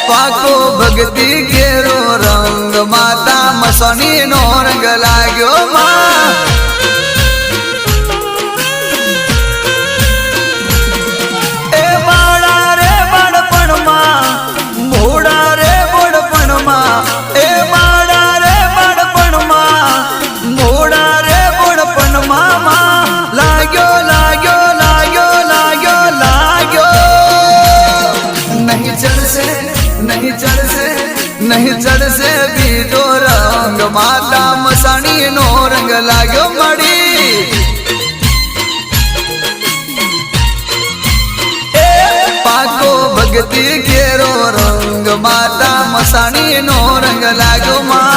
पाको भक्ति केरो रंग माता मसनी नो रंग लाग्यो मां ए बाड़ा रे बड़पण मां मोड़ा रे बड़पण मां ए बाड़ा रे बड़पण मां मोड़ा रे बड़पण मां लाग्यो लाग्यो लाग्यो लाग्यो लाग्यो नहीं चढ़ से नहीं चढ़ से बीजो रंग माता मसाणी नो रंग लाग्यो मड़ी पाको भक्ति केरो रंग माता मसाणी नो रंग लाग्यो मां